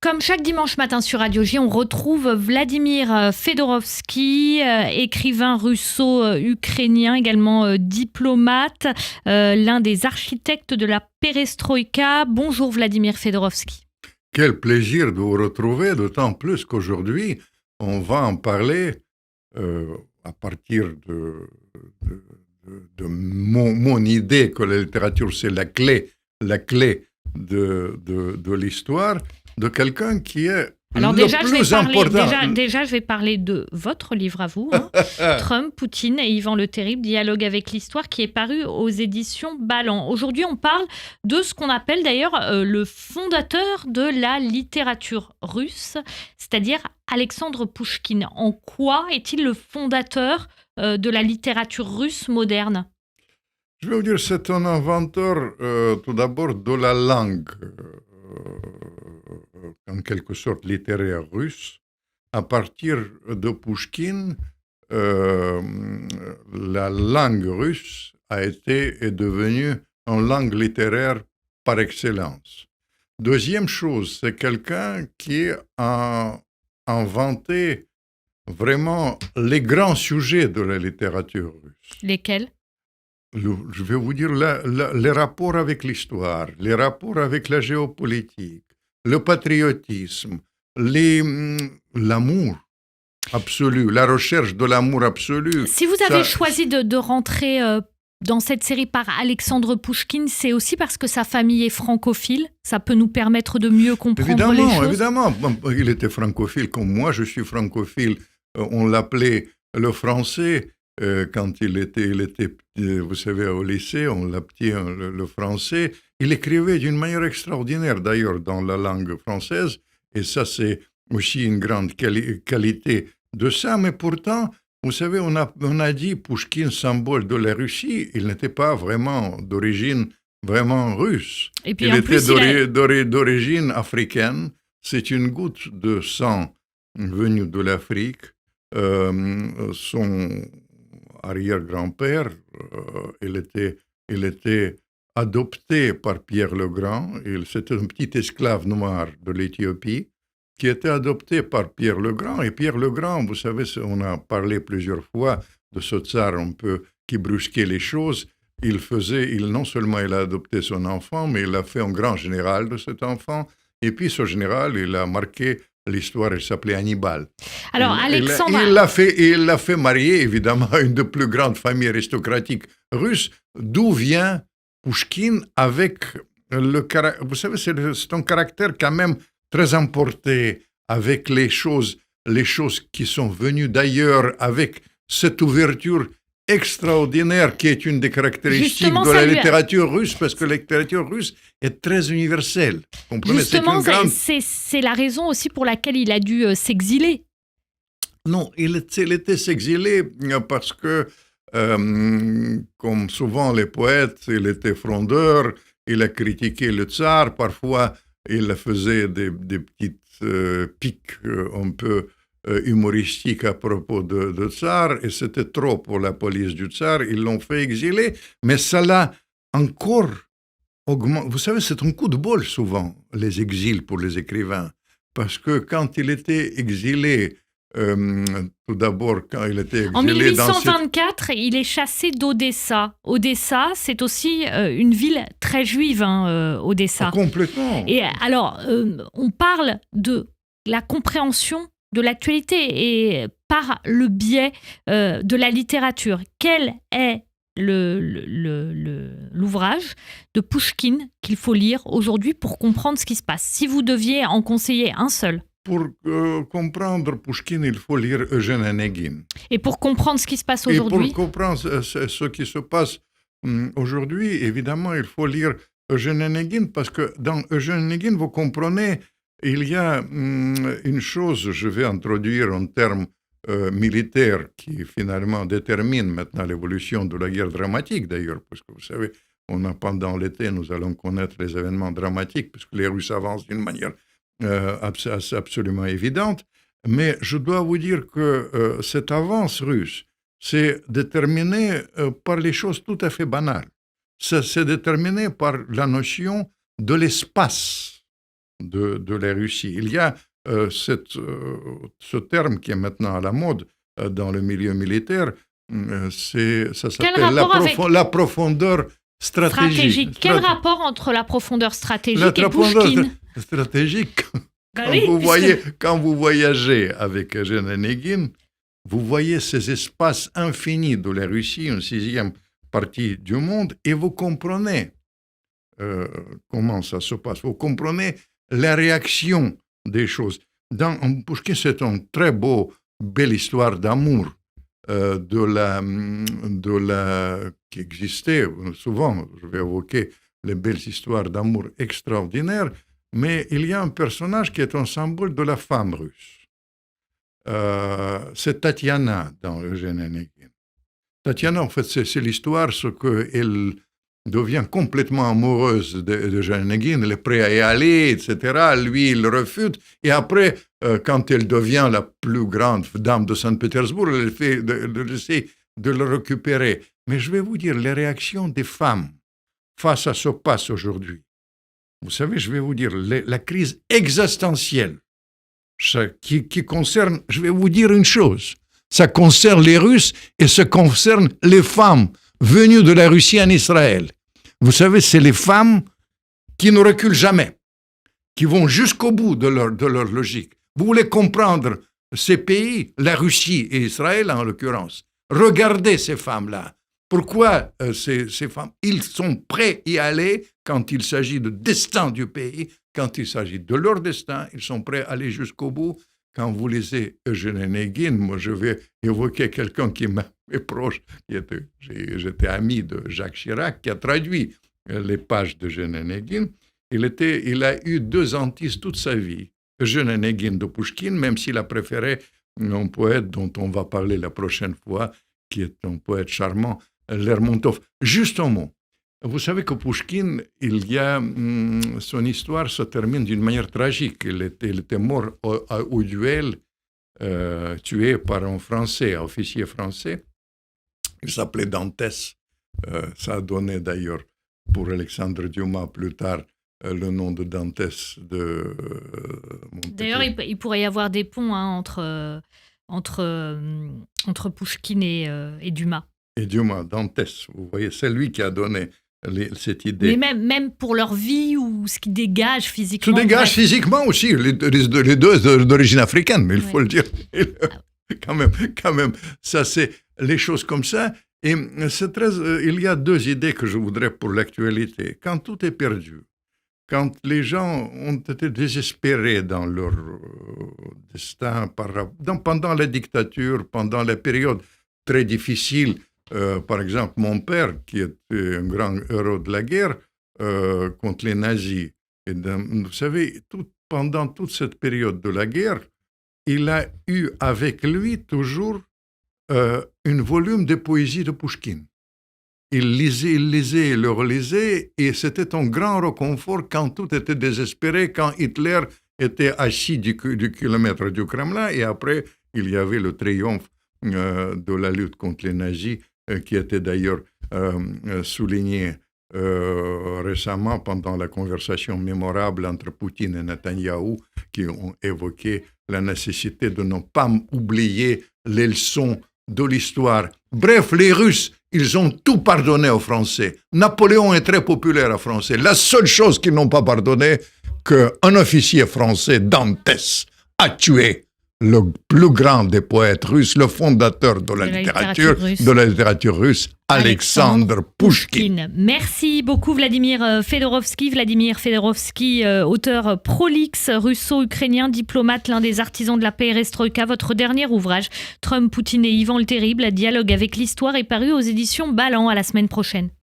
Comme chaque dimanche matin sur Radio J, on retrouve Vladimir Fedorovski, écrivain russo-ukrainien, également diplomate, l'un des architectes de la perestroïka. Bonjour Vladimir Fedorovski. Quel plaisir de vous retrouver, d'autant plus qu'aujourd'hui, on va en parler à partir de mon idée que la littérature, c'est la clé de l'histoire, de quelqu'un qui est Alors le plus important. Déjà, je vais parler de votre livre à vous, Trump, Poutine et Ivan le Terrible, Dialogue avec l'histoire, qui est paru aux éditions Ballant. Aujourd'hui, on parle de ce qu'on appelle d'ailleurs le fondateur de la littérature russe, c'est-à-dire Alexandre Pouchkine. En quoi est-il le fondateur de la littérature russe moderne ? Je vais vous dire, c'est un inventeur tout d'abord de la langue, en quelque sorte littéraire russe. À partir de Pouchkine, la langue russe est devenue une langue littéraire par excellence. Deuxième chose, c'est quelqu'un qui a inventé vraiment les grands sujets de la littérature russe. Lesquels ? Je vais vous dire les rapports avec l'histoire, les rapports avec la géopolitique, le patriotisme, l'amour absolu, la recherche de l'amour absolu. Si vous avez choisi de rentrer dans cette série par Alexandre Pouchkine, c'est aussi parce que sa famille est francophile. Ça peut nous permettre de mieux comprendre les choses. Évidemment, il était francophile comme moi, je suis francophile. On l'appelait le français. Quand il était, vous savez, au lycée, on l'appelait le français. Il écrivait d'une manière extraordinaire, d'ailleurs, dans la langue française. Et ça, c'est aussi une grande qualité de ça. Mais pourtant, vous savez, on a dit Pouchkine, symbole de la Russie. Il n'était pas vraiment d'origine vraiment russe. Et puis, il était d'origine africaine. C'est une goutte de sang venue de l'Afrique. Son arrière-grand-père, il était adopté par Pierre le Grand. C'était un petit esclave noir de l'Éthiopie qui était adopté par Pierre le Grand. Et Pierre le Grand, vous savez, on a parlé plusieurs fois de ce tsar un peu qui brusquait les choses. Non seulement il a adopté son enfant, mais il a fait un grand général de cet enfant. Et puis ce général, il a marqué l'histoire, il s'appelait Hannibal. Alors, Alexandre... Il l'a fait marier, évidemment, à une des plus grandes familles aristocratiques russes, d'où vient Pouchkine avec vous savez, c'est un caractère quand même très emporté avec les choses qui sont venues d'ailleurs, avec cette ouverture extraordinaire qui est une des caractéristiques de la littérature russe, parce que la littérature russe est très universelle. Comprenez? Justement, c'est la raison aussi pour laquelle il a dû s'exiler. Non, il était s'exiler parce que, comme souvent les poètes, il était frondeur, il a critiqué le tsar, parfois il faisait des petites piques un peu humoristique à propos de tsar, et c'était trop pour la police du tsar, ils l'ont fait exiler, mais ça l'a encore augmenté. Vous savez, c'est un coup de bol souvent, les exils pour les écrivains, parce que quand il était exilé, tout d'abord quand il était exilé... En 1824, il est chassé d'Odessa. Odessa, c'est aussi une ville très juive, Odessa. Complètement. Et alors, on parle de la compréhension de l'actualité et par le biais de la littérature. Quel est l'ouvrage de Pouchkine qu'il faut lire aujourd'hui pour comprendre ce qui se passe? Si vous deviez en conseiller un seul. Pour comprendre Pouchkine, il faut lire Eugène Onegin. Et pour comprendre ce qui se passe aujourd'hui? Et pour comprendre ce qui se passe aujourd'hui, évidemment, il faut lire Eugène Onegin, parce que dans Eugène Onegin, vous comprenez, il y a une chose, je vais introduire un terme militaire qui finalement détermine maintenant l'évolution de la guerre dramatique d'ailleurs, parce que vous savez, pendant l'été, nous allons connaître les événements dramatiques, parce que les Russes avancent d'une manière absolument évidente. Mais je dois vous dire que cette avance russe, c'est déterminé par les choses tout à fait banales. C'est déterminé par la notion de l'espace. de la Russie. Il y a ce terme qui est maintenant à la mode dans le milieu militaire, ça s'appelle la profondeur stratégique. Quel rapport entre la profondeur stratégique et Pouchkine? Stratégique. Oui, Quand vous voyagez avec Eugène Onegin, vous voyez ces espaces infinis de la Russie, une 6e partie du monde, et vous comprenez comment ça se passe. Vous comprenez la réaction des choses. Dans Pouchkine, c'est une très belle histoire d'amour qui existait souvent. Je vais évoquer les belles histoires d'amour extraordinaires, mais il y a un personnage qui est un symbole de la femme russe. C'est Tatiana dans Eugène Onegin. Tatiana, en fait, c'est l'histoire, ce qu'elle devient complètement amoureuse d'Eugène Onegin, elle est prête à y aller, etc. Lui, il refuse. Et après, quand elle devient la plus grande dame de Saint-Pétersbourg, elle essaie de le récupérer. Mais je vais vous dire, les réactions des femmes face à ce qui se passe aujourd'hui. Vous savez, je vais vous dire, la crise existentielle qui concerne, je vais vous dire une chose, ça concerne les Russes et ça concerne les femmes venues de la Russie en Israël. Vous savez, c'est les femmes qui ne reculent jamais, qui vont jusqu'au bout de leur logique. Vous voulez comprendre ces pays, la Russie et Israël en l'occurrence, regardez ces femmes-là. Pourquoi ces femmes, ils sont prêts à y aller quand il s'agit de destin du pays, quand il s'agit de leur destin, ils sont prêts à aller jusqu'au bout. Quand vous lisez Eugène Onegin, moi je vais évoquer quelqu'un qui m'est proche, j'étais ami de Jacques Chirac, qui a traduit les pages d'Eugène Onegin. Il a eu 2 hantises toute sa vie. Eugène Onegin de Pouchkine, même s'il a préféré un poète dont on va parler la prochaine fois, qui est un poète charmant, Lermontov. Juste un mot. Vous savez que Pouchkine, son histoire se termine d'une manière tragique. Il était mort au duel, tué par un Français, un officier français. Il s'appelait Dantès. Ça a donné d'ailleurs pour Alexandre Dumas plus tard le nom de Dantès de Montpellier. D'ailleurs, il pourrait y avoir des ponts entre Pouchkine et Dumas. Et Dumas, Dantès, vous voyez, c'est lui qui a donné cette idée. Mais même pour leur vie ou ce qui dégage physiquement. Se dégage physiquement aussi, les deux d'origine africaine, mais il faut le dire. Quand même, ça c'est les choses comme ça. Et il y a 2 idées que je voudrais pour l'actualité. Quand tout est perdu, quand les gens ont été désespérés dans leur destin, pendant la dictature, pendant la période très difficile. Par exemple, mon père, qui était un grand héros de la guerre contre les nazis, et vous savez, pendant toute cette période de la guerre, il a eu avec lui toujours un volume de poésie de Pouchkine. Il lisait, il le relisait, et c'était un grand réconfort quand tout était désespéré, quand Hitler était assis du kilomètre du Kremlin, et après, il y avait le triomphe de la lutte contre les nazis, qui était d'ailleurs souligné récemment pendant la conversation mémorable entre Poutine et Netanyahou, qui ont évoqué la nécessité de ne pas oublier les leçons de l'histoire. Bref, les Russes, ils ont tout pardonné aux Français. Napoléon est très populaire aux Français. La seule chose qu'ils n'ont pas pardonné, qu'un officier français, Dantès, a tué le plus grand des poètes russes, le fondateur de la littérature russe, Alexandre Pouchkine. Merci beaucoup Vladimir Fedorovski, auteur prolixe russo-ukrainien, diplomate, l'un des artisans de la perestroïka. Votre dernier ouvrage, Trump, Poutine et Ivan le Terrible, dialogue avec l'histoire, est paru aux éditions Ballant. À la semaine prochaine.